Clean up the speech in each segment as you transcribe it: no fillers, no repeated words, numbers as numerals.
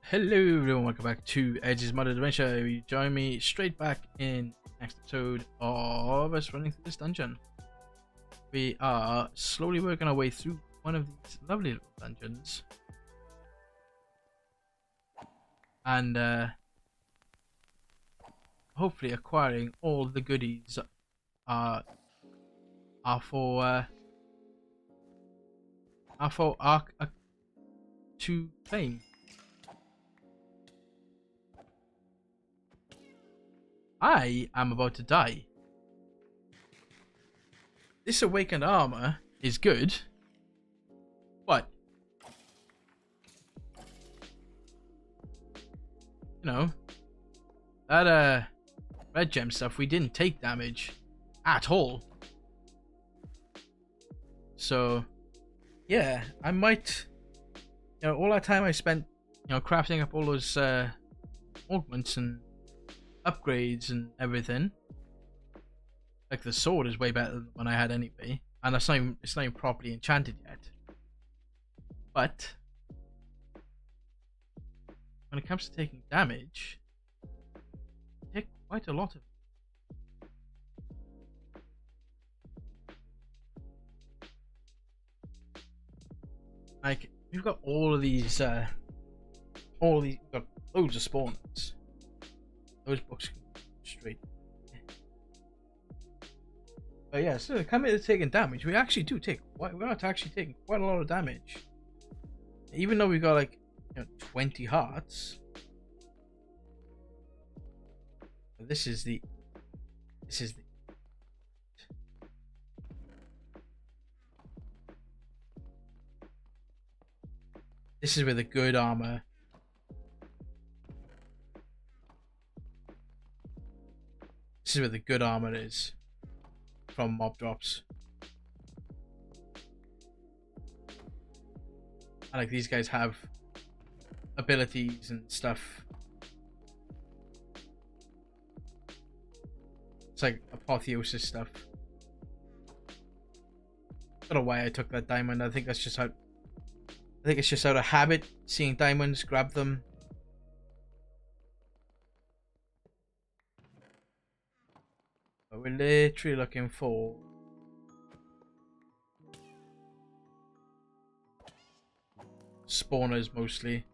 Hello everyone, welcome back to EDDventure. You join me straight back in next episode of us running through this dungeon. We are slowly working our way through one of these lovely little dungeons. And hopefully acquiring all the goodies are for to claim. I am about to die. This awakened armor is good, but you know that red gem stuff, we didn't take damage at all. So yeah, I might, all that time I spent crafting up all those augments and upgrades and everything. Like the sword is way better than when I had anyway, and it's not even properly enchanted yet. But when it comes to taking damage, I take quite a lot of it. Like we've got all of these, we've got loads of spawners. Those books can go straight. But yeah, so coming to taking damage, we actually do take. We're not actually taking quite a lot of damage, even though we got like 20 hearts. But this is the. This is where the good armor. This is where the good armor is from mob drops. And like these guys have abilities and stuff. It's like apotheosis stuff. I don't know why I took that diamond. I think that's just how. I think it's just out of habit, seeing diamonds, grab them. But we're literally looking for spawners mostly,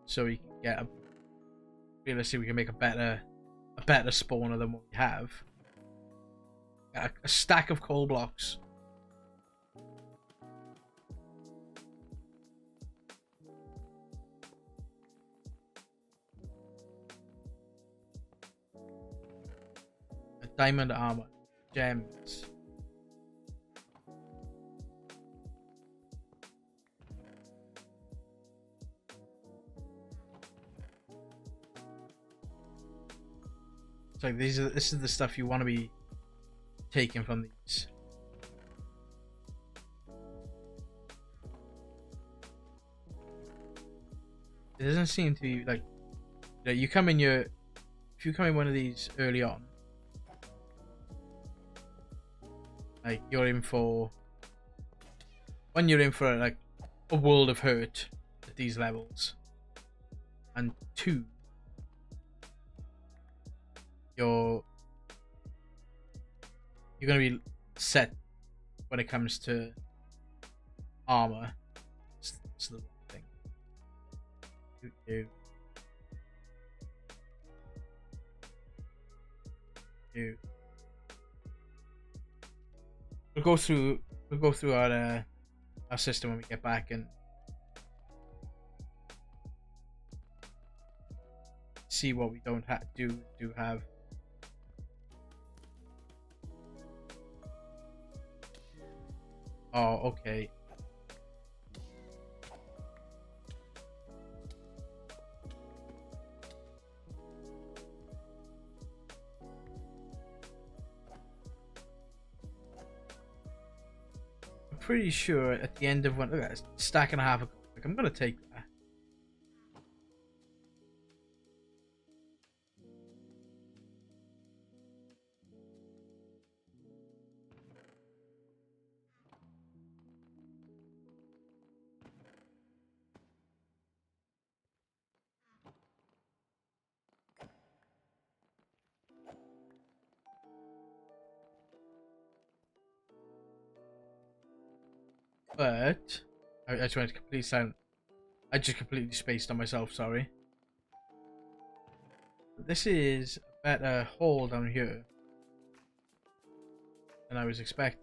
so we can get a. Realistically, we can make a better spawner than what we have. A stack of coal blocks. Diamond armor, gems. It's like this is the stuff you want to be taking from these. It doesn't seem to be like you come in if you come in one of these early on. Like you're in for like a world of hurt at these levels, and 2, you're gonna be set when it comes to armor. It's the wrong thing. We'll go through our system when we get back and see what we don't do have. Oh, okay. Pretty sure at the end of one, look at that, stack and a half of gold. Like, I'm gonna take that. but I just went completely silent. I just completely spaced on myself, sorry. This is a better hole down here than I was expecting.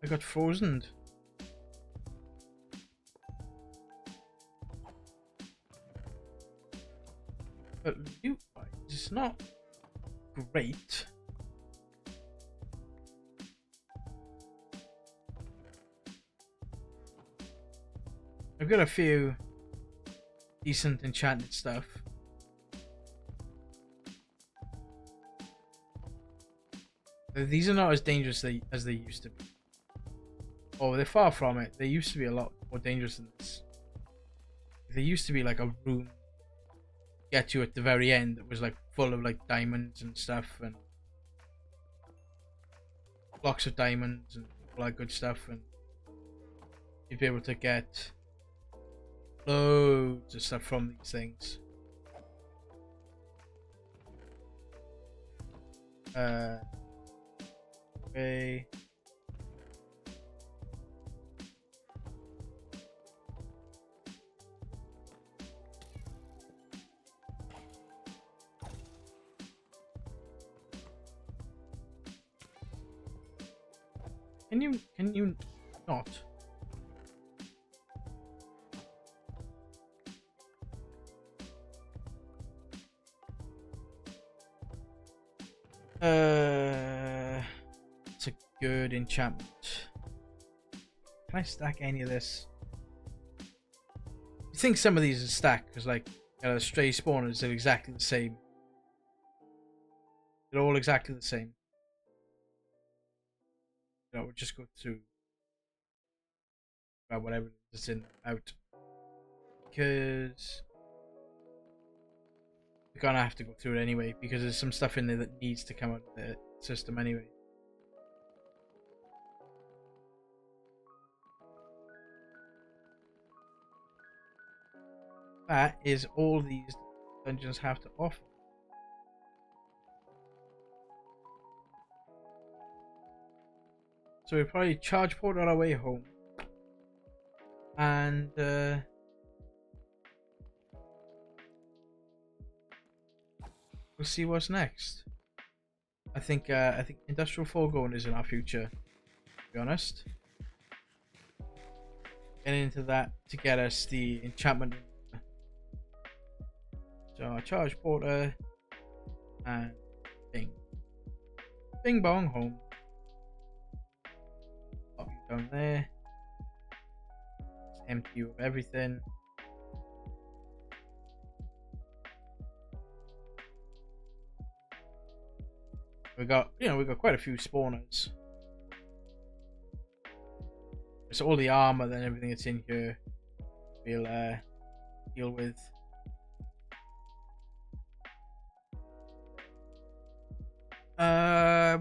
I got frozen. But loot-wise, it's not great. I've got a few decent enchanted stuff. These are not as dangerous as they used to be. Oh, they're far from it. They used to be a lot more dangerous than this. There used to be like a room get you at the very end that was like full of like diamonds and stuff and blocks of diamonds and all that good stuff, and you'd be able to get loads of stuff from these things. Okay. Can you not? It's a good enchantment. Can I stack any of this? I think some of these are stacked because, like, the stray spawners are exactly the same. They're all exactly the same. You know, we'll just go through whatever is in out, because we're gonna have to go through it anyway, because there's some stuff in there that needs to come out of the system anyway. That is all these dungeons have to offer. So we'll probably charge port on our way home, and we'll see what's next. I think industrial foregoing is in our future, to be honest. Getting into that to get us the enchantment. So our charge porter and bing. Bing bong home. Pop you down there. Just empty you of everything. We got quite a few spawners. So all the armor and everything that's in here we'll deal with.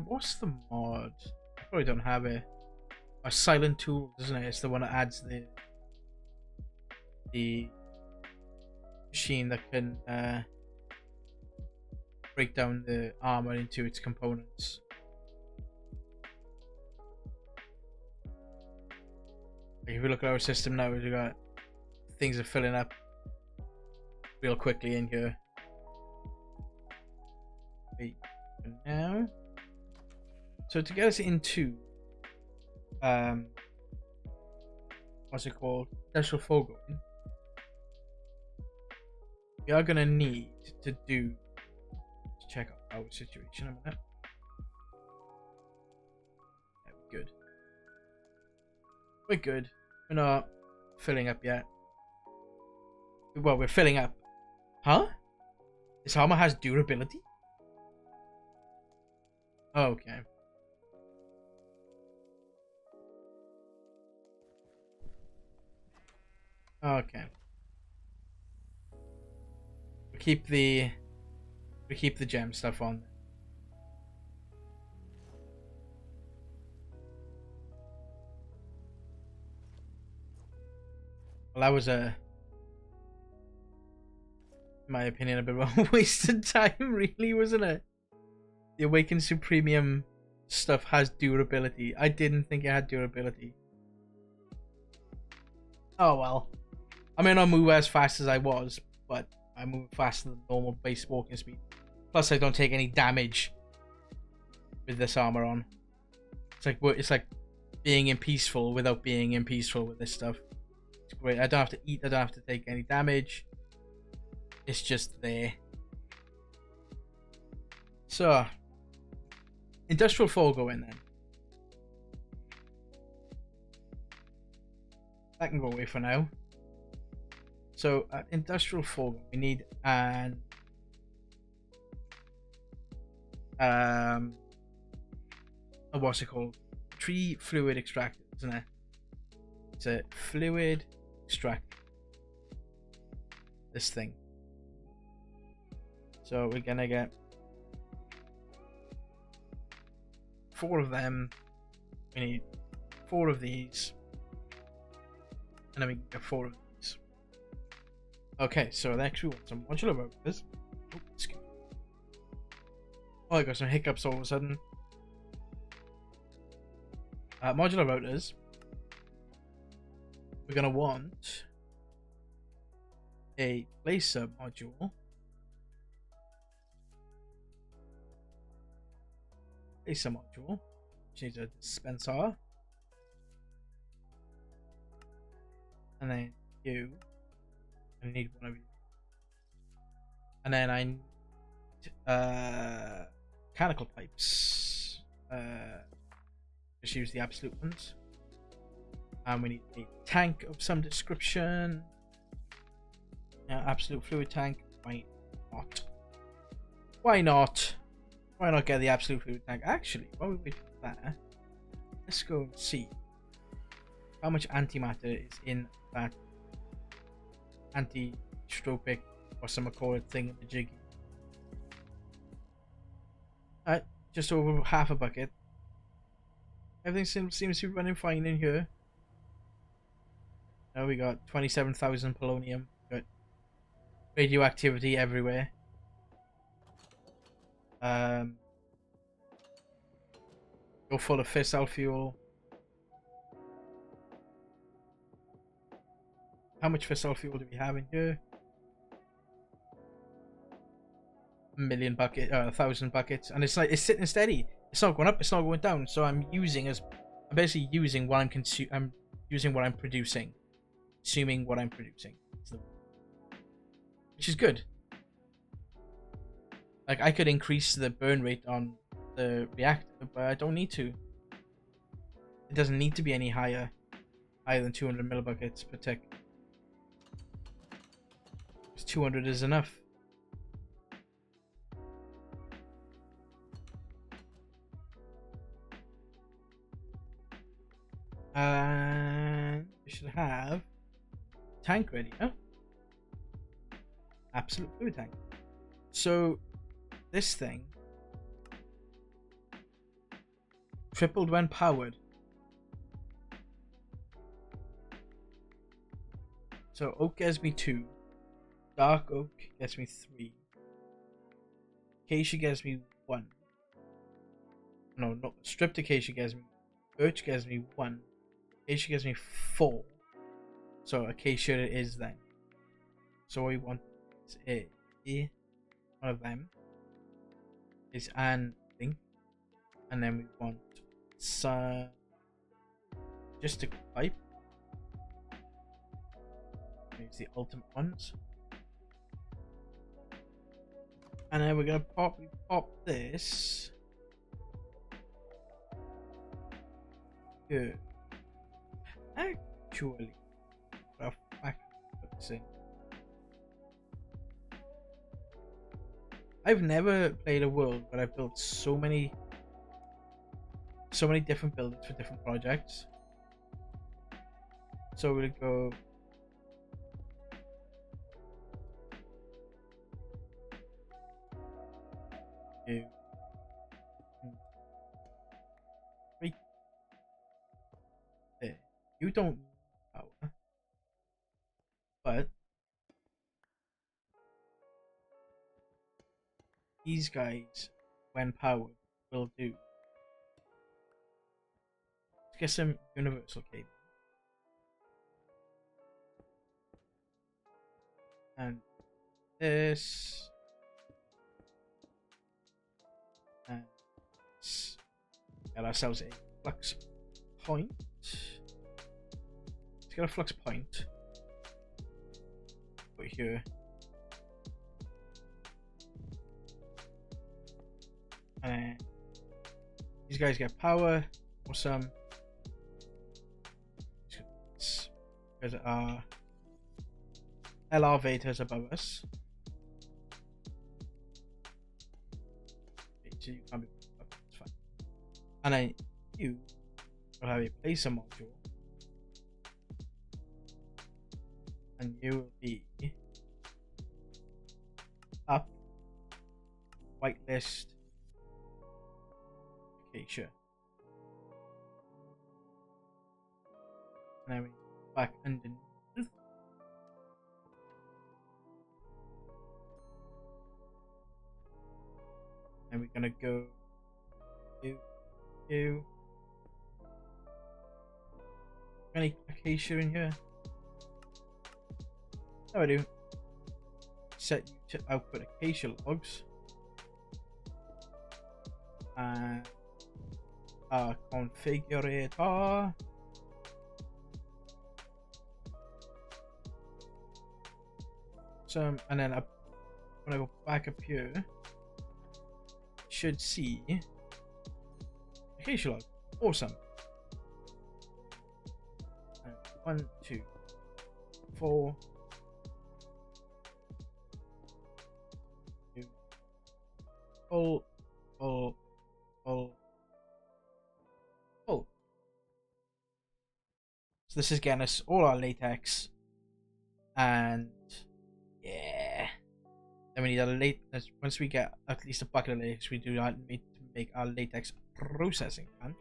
What's the mod? I probably don't have it. A silent tool, isn't it? It's the one that adds the machine that can break down the armor into its components. Like if we look at our system now, we got things are filling up real quickly in here. Wait, for now. So to get us into what's it called? Industrial foregoing, we are gonna need to do. Let's check out our situation a minute. Yeah, we're good. We're good. We're not filling up yet. Well, we're filling up. Huh? This armor has durability? Okay. Okay. We keep the gem stuff on. Well, that was a in my opinion, a bit of a waste of time, really, wasn't it? The Awakened Supremium stuff has durability. I didn't think it had durability. Oh well. I may not move as fast as I was, but I move faster than normal base walking speed. Plus, I don't take any damage with this armor on. It's like being in peaceful without being in peaceful with this stuff. It's great. I don't have to eat. I don't have to take any damage. It's just there. So, industrial foregoing then. That can go away for now. So, industrial foregoing, we need an what's it called? Tree fluid extractor, isn't it? It's a fluid extractor. This thing. So we're gonna get 4 of them. We need 4 of these, and then we can get 4 of these. Okay, so next we want some modular rotors. Oh, I got some hiccups all of a sudden. Modular rotors. We're gonna want a placer module. Placer module. Which needs a dispenser. And then you. I need one of you. And then I need mechanical pipes. Just use the absolute ones. And we need a tank of some description. Yeah, absolute fluid tank. Why not? Why not? Why not get the absolute fluid tank? Actually, while we wait for that, let's go and see how much antimatter is in that anti-stropic or some call it thing in the jiggy. Just over half a bucket. Everything seems to be running fine in here. Now we got 27,000 polonium. Got radioactivity everywhere. Go full of fissile fuel. How much fissile fuel do we have in here? 1,000,000 buckets, 1,000 buckets, and it's sitting steady. It's not going up. It's not going down. So I'm basically using what I'm using what I'm producing, consuming what I'm producing, which is good. Like I could increase the burn rate on the reactor, but I don't need to. It doesn't need to be any higher than 200 millibuckets per tick. 200 is enough. And we should have tank ready, huh? Absolute fluid tank. So this thing tripled when powered. So oak gives me 2. Dark oak gets me 3. Acacia gives me 1. No, stripped acacia gives me. Birch gives me 1. Acacia gives me 4. So acacia it is then. So what we want is one of them is an thing, and then we want some just a pipe. Use the ultimate ones. And then we're gonna pop this. Good. Actually, I'll put this in. I've never played a world where I've built so many different buildings for different projects. So we'll go. Two, 3. There. You don't need power, but these guys, when powered, will do. Let's get some universal cable. And this. And let's get ourselves a flux point. Let's get a flux point. Put it here. And these guys get power. Awesome. Because our elevators above us. Okay, so you can't be up, that's fine. And then you will have a placer module. And you will be up, whitelist. Okay, sure. And then we back underneath. And we're gonna go you. Any acacia in here? No, I do. Set you to output acacia logs. And our configurator. And then up, when I go back up here, should see acacia log. Awesome. And 1, 2, 4. Pull. So this is getting us all our latex, and yeah. Then we need a latex. Once we get at least a bucket of latex, we do need to make our latex processing plant.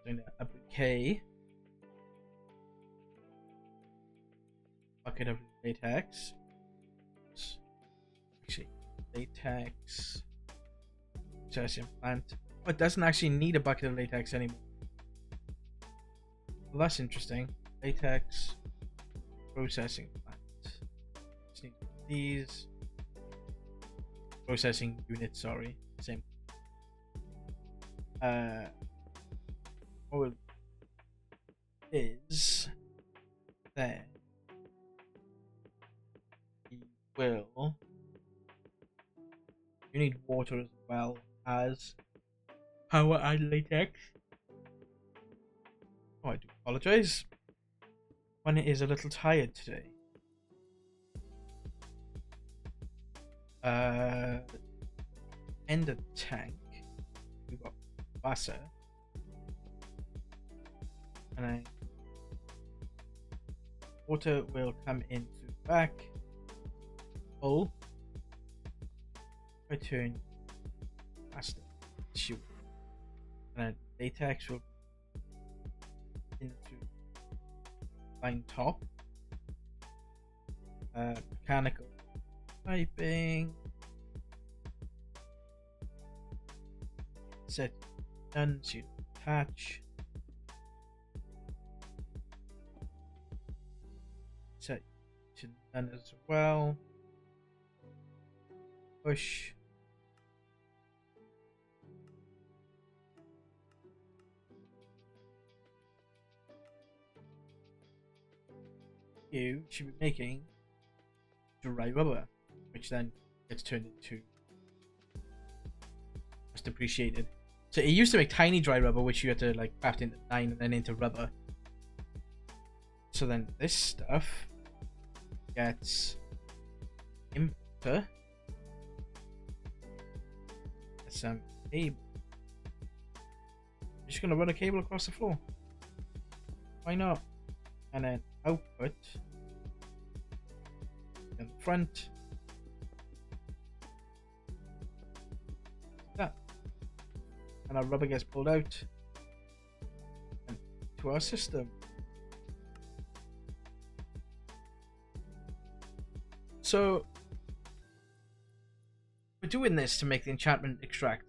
Doing a bouquet. Bucket of latex. Actually, latex processing plant. Oh, it doesn't actually need a bucket of latex anymore. Well, that's interesting. Latex processing plant. Just need these processing units. Sorry, same. What is there? Will you need water as well as power and latex? Oh, I do apologize. One is a little tired today. End of tank. We've got Wasser. And then water will come in through the back. Pull. Return faster. Shoot. And then latex will in through line top. Mechanical piping. Set done to attach. Set to done as well. Push. You should be making dry rubber, which then gets turned into just appreciated. So it used to make tiny dry rubber, which you had to like craft into 9 and then into rubber. So then this stuff gets inputter. Some cable. I'm just gonna run a cable across the floor. Why not? And then output in the front. That. And our rubber gets pulled out and to our system. So we're doing this to make the enchantment extractor,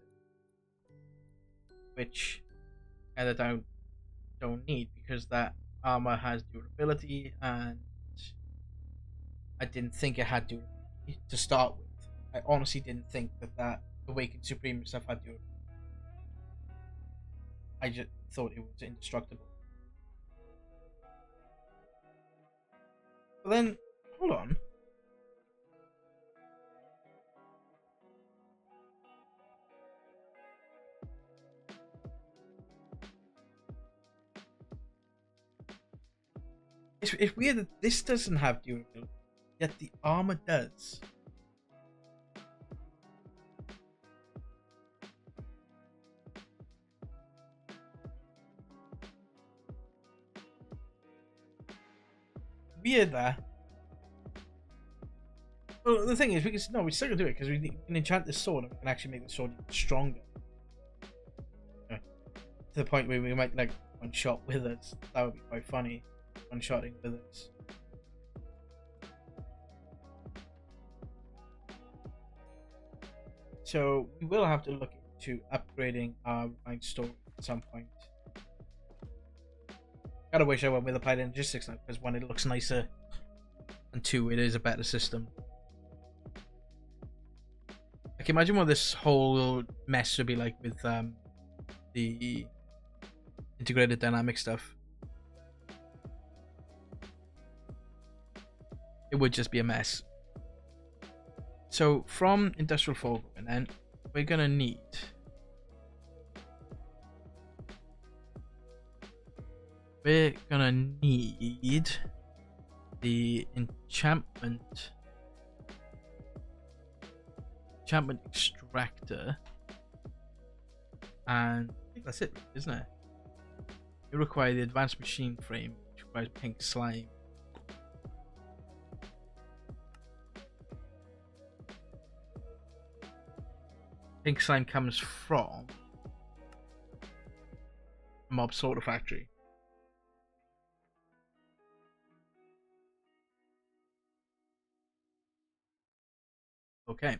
which I don't need because that armor has durability, and I didn't think it had durability to start with. I honestly didn't think that Awakened Supreme stuff had durability. I just thought it was indestructible. But then, hold on. It's weird that this doesn't have durability, yet the armor does. Weird that. Well, the thing is, we still can do it because we can enchant this sword and we can actually make the sword stronger. To the point where we might like one shot withers. That would be quite funny. One shotting withers. So we will have to look into upgrading our refined storage at some point. Gotta wish I went with applied logistics now, because one, it looks nicer, and two, it is a better system. Like, imagine what this whole mess would be like with the integrated dynamic stuff. It would just be a mess. So from industrial foregoing, then we're gonna need the enchantment extractor, and I think that's it, isn't it? You require the advanced machine frame, which requires pink slime. Pink slime comes from Mob Slaughter Factory. Okay.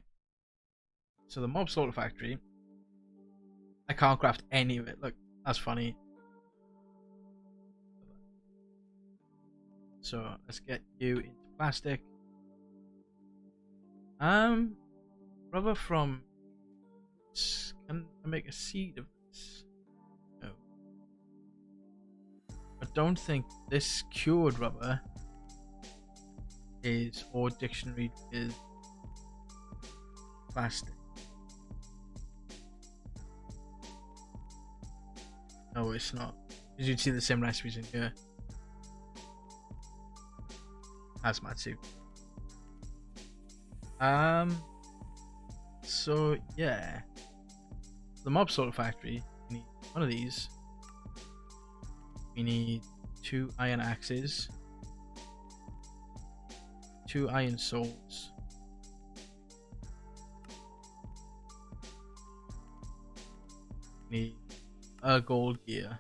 So the Mob Slaughter Factory, I can't craft any of it. Look, that's funny. So let's get you into plastic. Rubber from. Can I make a seed of this? No. I don't think this cured rubber is or dictionary with plastic. No, it's not. Because you'd see the same recipes in here. Hazmat suit. So yeah, the Mob Slaughter Factory. We need one of these. We need 2 iron axes, 2 iron swords, we need a gold gear.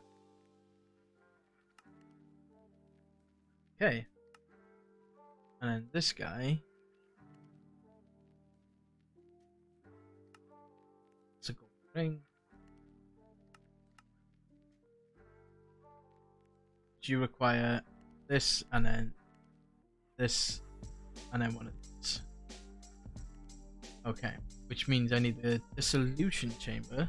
Okay, and then this guy. It's a gold ring. You require this, and then this, and then one of these. Okay, which means I need the dissolution chamber.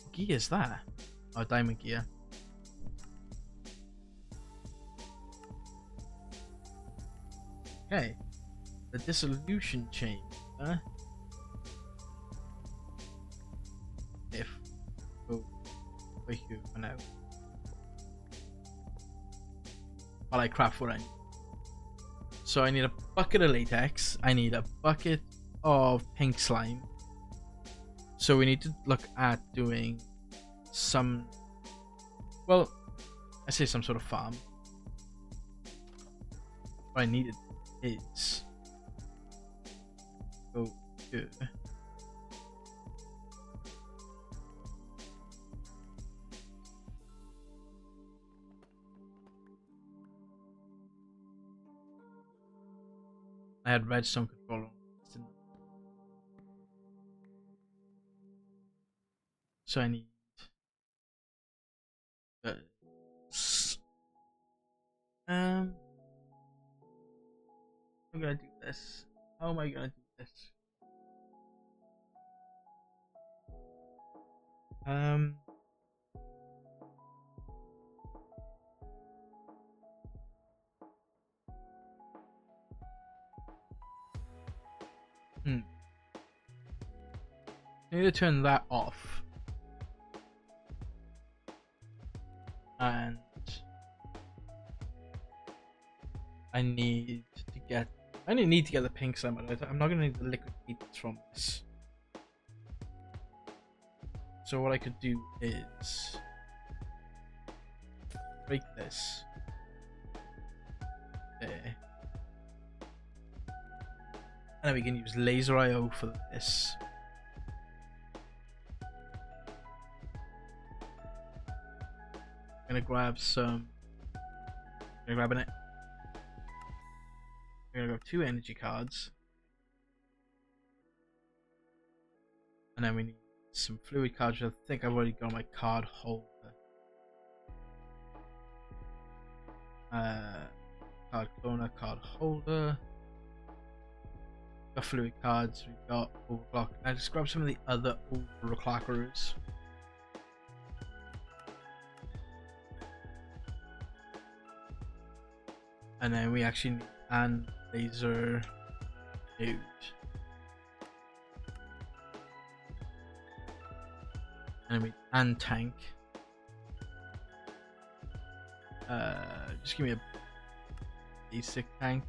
What gear is that? Oh, diamond gear. Okay. The dissolution chamber. If for you for now. While I craft what I need. So I need a bucket of latex. I need a bucket of pink slime. So we need to look at doing some. Well, I say some sort of farm. What I needed is. Go to I had redstone controller on. So I need I'm gonna do this. How am I gonna do this? Um I need to turn that off. And I need to get the pink slime. I'm not gonna need the liquid heat from this. So what I could do is break this there. And then we can use laser IO for this. I'm gonna grab some. I'm gonna grab we're gonna grab 2 energy cards. And then we need some fluid cards, which I think I've already got on my card holder. Card cloner, card holder. Got fluid cards, we've got overclock. I just grab some of the other overclockers. And then we actually need an laser node. And we and tank. Just give me a basic tank.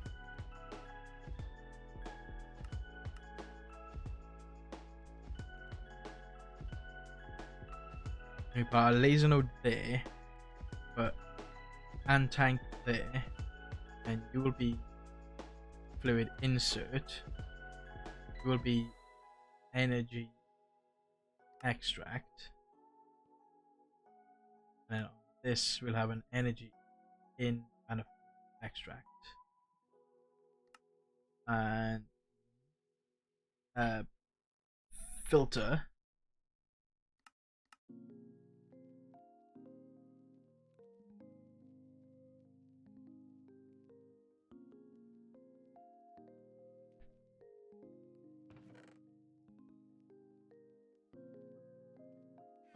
We put our laser node there, but and tank there, and you will be fluid insert. You will be energy extract. Now this will have an energy in and a extract, and filter.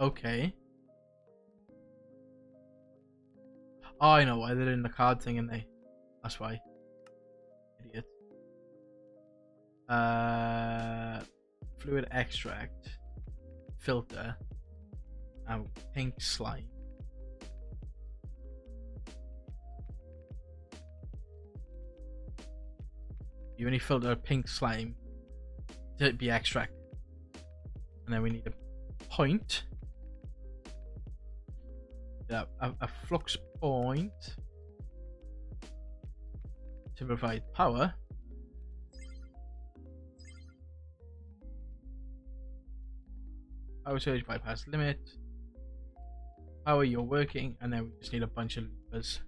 Okay. Oh, I know why they're in the card thing, and that's why. Idiot. Fluid extract, filter, and pink slime. You only filter a pink slime to be extracted, and then we need a point. Yeah, a flux point to provide power. Power surge bypass limit. Power you're working, and then we just need a bunch of levers.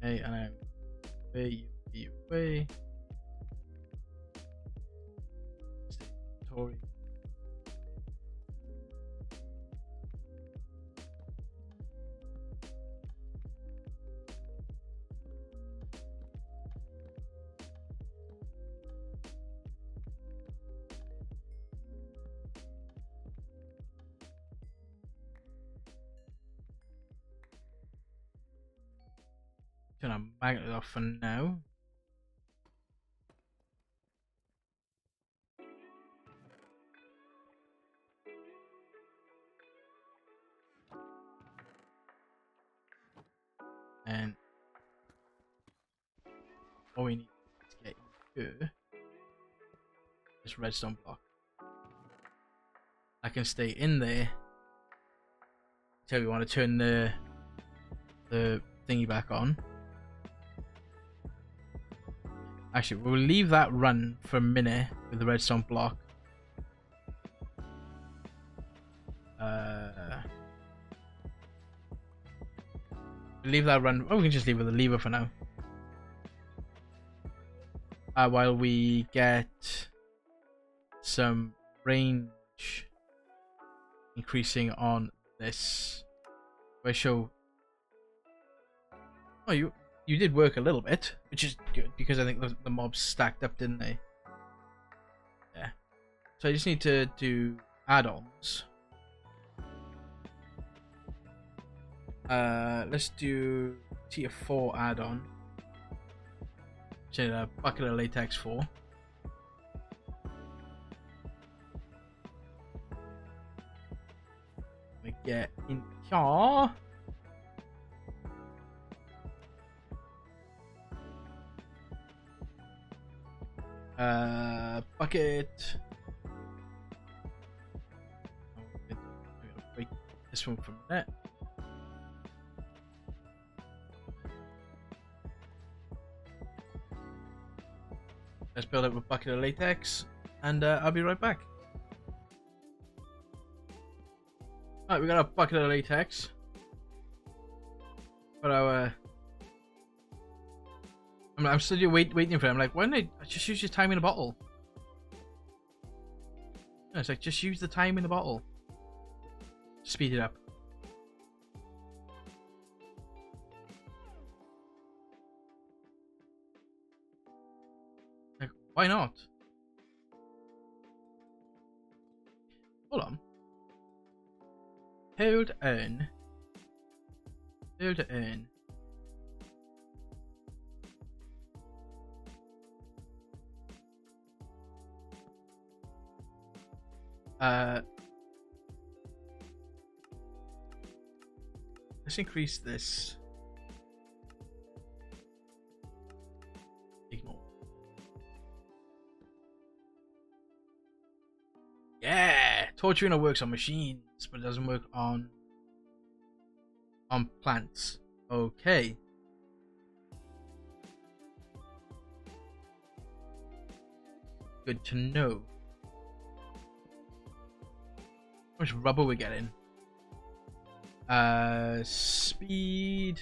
Okay, and then away. Tory. Turn our magnet off for now. And all we need to get here is redstone block. I can stay in there until we want to turn the thingy back on. Actually, we'll leave that run for a minute with the redstone block. Leave that run. Oh, we can just leave with the lever for now. While we get some range increasing on this. I show. Oh, you did work a little bit, which is good because I think the mobs stacked up, didn't they? Yeah. So I just need to do add-ons. Let's do tier 4 add-on. A bucket of latex 4. We get in here. Bucket. I'm gonna break this one from that. Let's build up a bucket of latex, and I'll be right back. Alright, we got a bucket of latex. But I'm still waiting for him. Like, why don't I just use your time in a bottle? No, it's like, just use the time in the bottle. Speed it up. Like, why not? Hold on. Hold on. Hold on. Let's increase this. Ignore. Yeah, Torturino works on machines, but it doesn't work on plants. Okay. Good to know. How much rubber we're getting? Speed.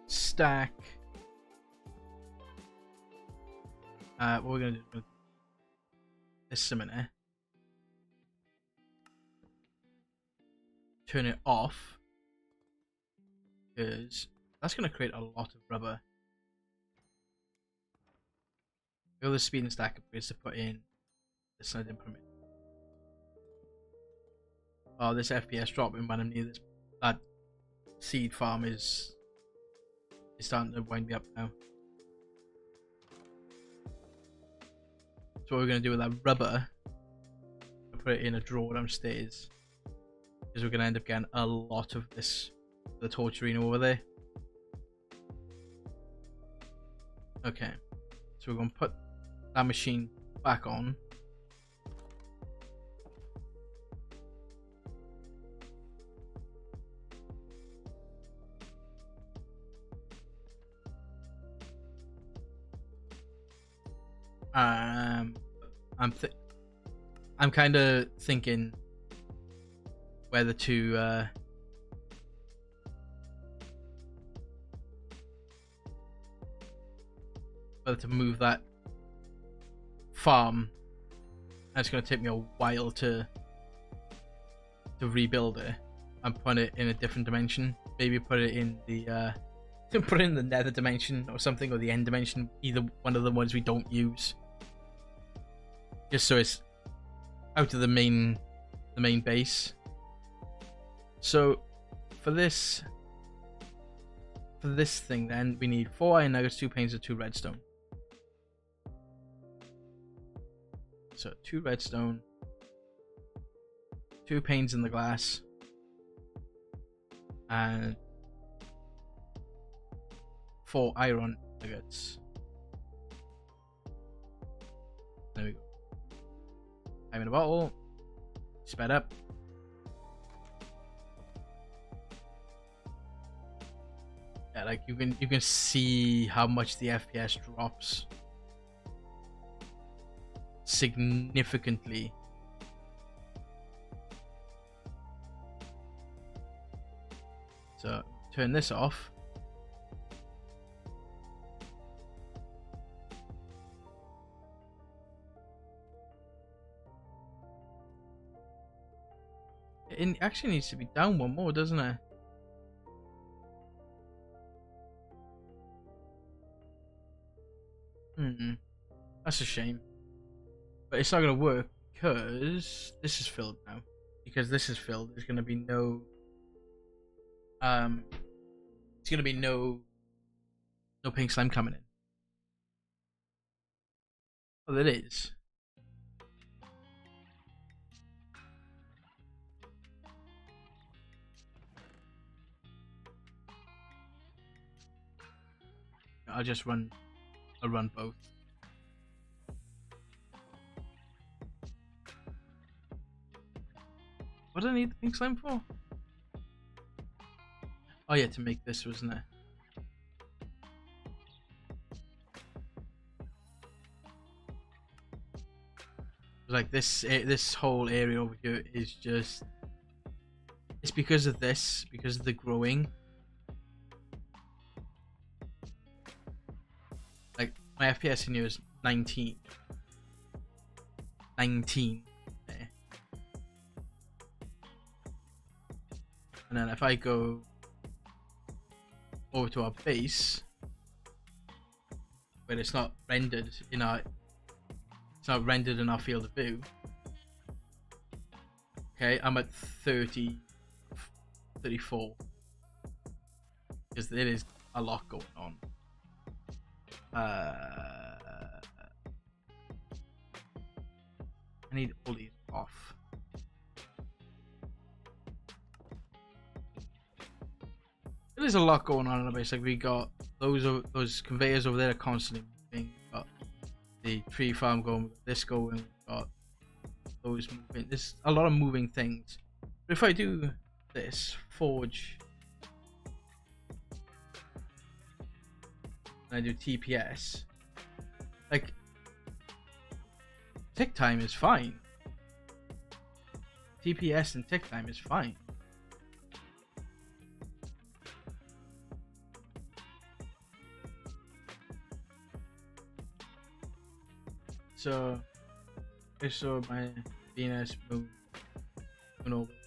Stack. What we're gonna do? This a minute. Turn it off, because that's gonna create a lot of rubber. All the speed and stack upgrades to put in. This I didn't put in. Oh, this FPS dropping when I'm near this. That seed farm is starting to wind me up now. So what we're gonna do with that rubber? We'll put it in a drawer downstairs, because we're gonna end up getting a lot of this. The Torturino over there. Okay, so we're gonna put that machine back on. I'm kind of thinking whether to move that farm. It's going to take me a while to rebuild it and put it in a different dimension. Maybe put it in the put it in the nether dimension or something, or the end dimension, either one of the ones we don't use, just so it's out of the main base. So for this thing, then we need 4 iron nuggets, 2 panes, and 2 redstone. So 2 redstone, 2 panes in the glass, and 4 iron nuggets. There we go. I'm in a bottle. Sped up. Yeah, like you can see how much the FPS drops significantly So turn this off. It actually needs to be down one more, doesn't it? That's a shame. But it's not going to work because this is filled now. Because this is filled, there's going to be no... it's going to be no pink slime coming in. Well, it is. I'll run both. What do I need the pink slime for? Oh yeah, to make this, wasn't it? Like this whole area over here is just... It's because of this, because of the growing. Like, my FPS in here is 19. 19. There. And then if I go over to our base, where it's not rendered in our... It's not rendered in our field of view. Okay, I'm at 30, 34. Because there is a lot going on. I need all these off. There's a lot going on in the base. Like, we got those conveyors over there are constantly moving. We've got the tree farm going, this going, we've got those moving. There's a lot of moving things. But if I do this, forge, and I do TPS, like, tick time is fine. TPS and tick time is fine. So, I saw my Venus, Moon,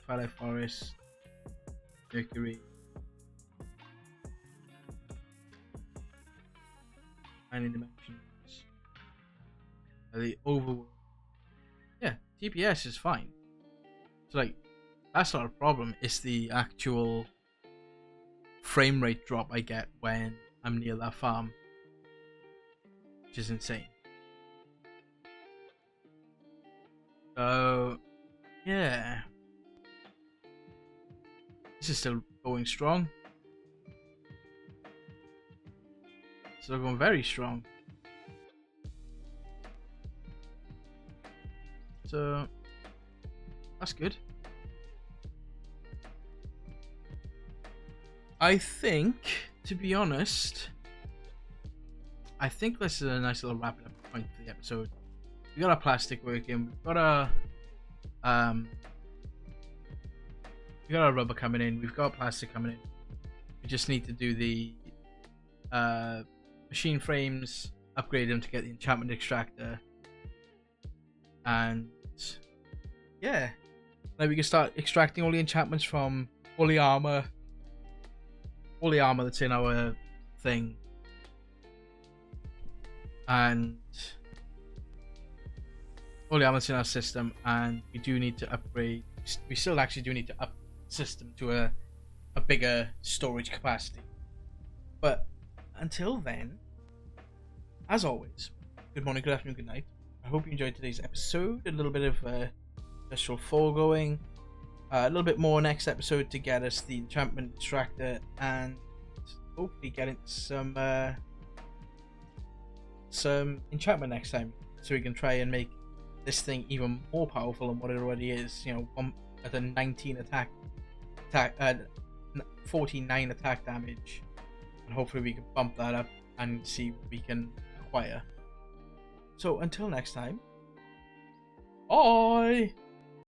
Twilight Forest, Mercury, Mining Dimensions, the overworld. Yeah, TPS is fine. So, like, that's not a problem. It's the actual frame rate drop I get when I'm near that farm, which is insane. So, yeah. This is still going strong. Still going very strong. So, that's good. I think, to be honest, I think this is a nice little wrapping up point for the episode. We got our plastic working. We've got our rubber coming in. We've got plastic coming in. We just need to do the machine frames, upgrade them to get the enchantment extractor, and yeah, then we can start extracting all the enchantments from all the armor that's in our thing, and all the armors in our system. And we do need to upgrade. We still actually do need to up the system to a bigger storage capacity. But until then, as always, good morning, good afternoon, good night. I hope you enjoyed today's episode. A little bit of special foregoing, a little bit more next episode to get us the enchantment extractor, and hopefully getting some enchantment next time, so we can try and make this thing even more powerful than what it already is. You know, at a 19 attack, 49 attack damage, and hopefully we can bump that up and see what we can acquire. So until next time, bye.